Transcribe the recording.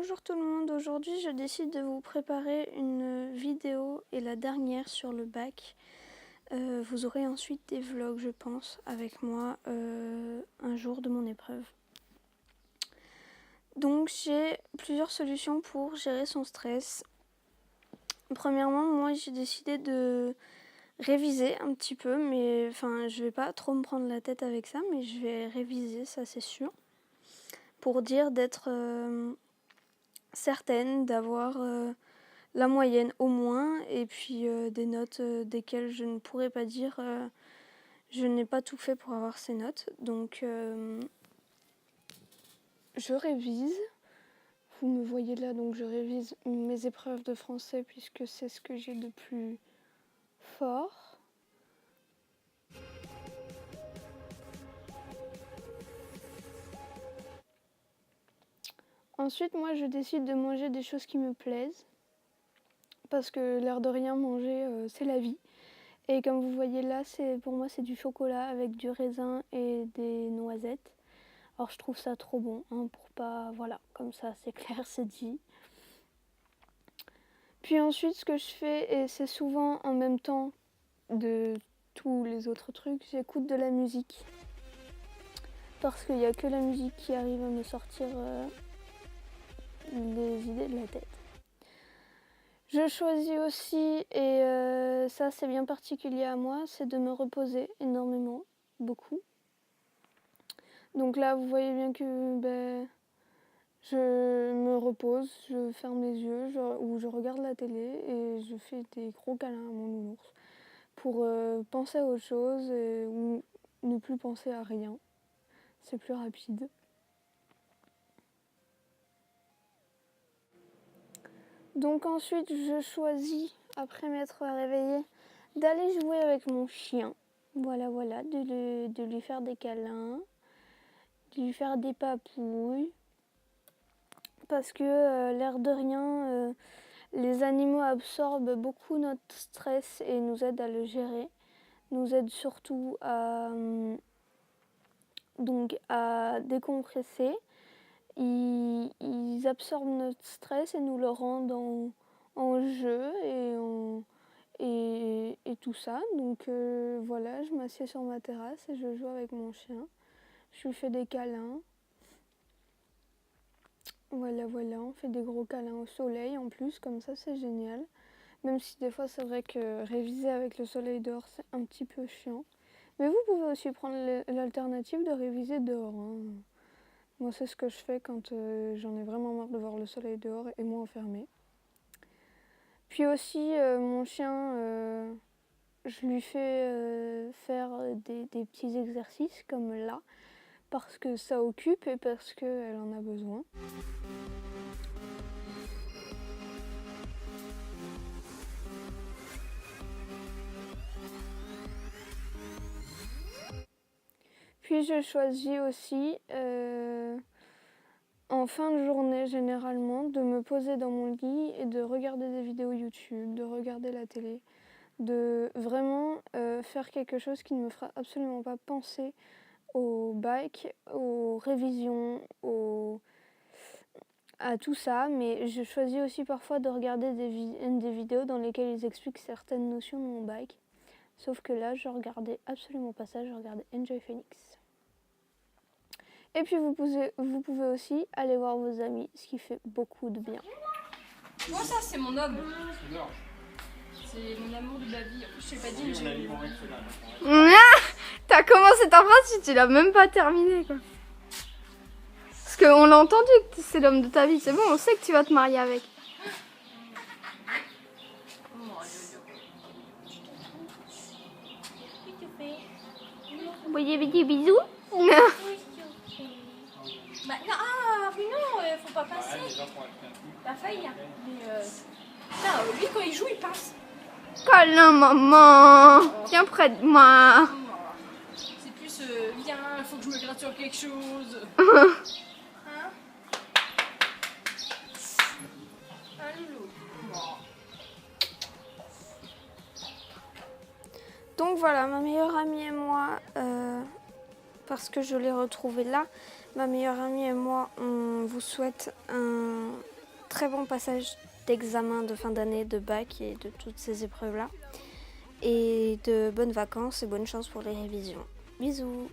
Bonjour tout le monde, aujourd'hui je décide de vous préparer une vidéo et la dernière sur le bac. Vous aurez ensuite des vlogs je pense avec moi un jour de mon épreuve. Donc j'ai plusieurs solutions pour gérer son stress. Premièrement, moi j'ai décidé de réviser un petit peu, mais enfin je vais pas trop me prendre la tête avec ça, mais je vais réviser, ça c'est sûr. Pour dire d'être certaine, d'avoir la moyenne au moins, et puis des notes desquelles je ne pourrais pas dire je n'ai pas tout fait pour avoir ces notes. Donc je révise. Vous me voyez là, donc je révise mes épreuves de français puisque c'est ce que j'ai de plus fort. Ensuite, moi, je décide de manger des choses qui me plaisent. Parce que l'air de rien, manger, c'est la vie. Et comme vous voyez là, pour moi, c'est du chocolat avec du raisin et des noisettes. Alors, je trouve ça trop bon, hein, pour pas... Voilà, comme ça, c'est clair, c'est dit. Puis ensuite, ce que je fais, et c'est souvent en même temps de tous les autres trucs, j'écoute de la musique. Parce qu'il n'y a que la musique qui arrive à me sortir les idées de la tête. Je choisis aussi, et ça c'est bien particulier à moi, c'est de me reposer énormément, beaucoup. Donc là vous voyez bien que je me repose, je ferme les yeux ou je regarde la télé et je fais des gros câlins à mon nounours pour penser à autre chose ou ne plus penser à rien. C'est plus rapide. Donc ensuite, je choisis, après m'être réveillée, d'aller jouer avec mon chien. Voilà, de lui faire des câlins, de lui faire des papouilles. Parce que l'air de rien, les animaux absorbent beaucoup notre stress et nous aident à le gérer. Nous aident surtout à décompresser. Ils absorbent notre stress et nous le rendent en jeu et tout ça. Donc voilà, je m'assieds sur ma terrasse et je joue avec mon chien. Je lui fais des câlins. Voilà, on fait des gros câlins au soleil en plus, comme ça c'est génial. Même si des fois c'est vrai que réviser avec le soleil dehors c'est un petit peu chiant. Mais vous pouvez aussi prendre l'alternative de réviser dehors, hein. Moi, c'est ce que je fais quand j'en ai vraiment marre de voir le soleil dehors et moi enfermée. Puis aussi, mon chien, je lui fais faire des petits exercices comme là, parce que ça occupe et parce qu'elle en a besoin. Puis je choisis aussi, en fin de journée généralement, de me poser dans mon lit et de regarder des vidéos YouTube, de regarder la télé, de vraiment faire quelque chose qui ne me fera absolument pas penser au bac, aux révisions, à tout ça. Mais je choisis aussi parfois de regarder des vidéos dans lesquelles ils expliquent certaines notions de mon bac. Sauf que là, je regardais absolument pas ça, je regardais Enjoy Phoenix. Et puis vous pouvez aussi aller voir vos amis, ce qui fait beaucoup de bien. Moi ça c'est mon homme. C'est mon amour de la vie. En plus je t'ai pas dit. T'as commencé ta phrase si tu l'as même pas terminée quoi. Parce qu'on l'a entendu que c'est l'homme de ta vie, c'est bon, on sait que tu vas te marier avec. Vous voyez des bisous. Bah non, ah mais non, faut pas passer. La feuille. Mais putain, lui quand il joue il passe. Câlin maman, viens près de moi. C'est plus viens, il faut que je me gratte sur quelque chose. Hein? Un loulou. Donc voilà, ma meilleure amie et moi, parce que je l'ai retrouvée là, ma meilleure amie et moi, on vous souhaite un très bon passage d'examen de fin d'année, de bac et de toutes ces épreuves-là. Et de bonnes vacances et bonne chance pour les révisions. Bisous!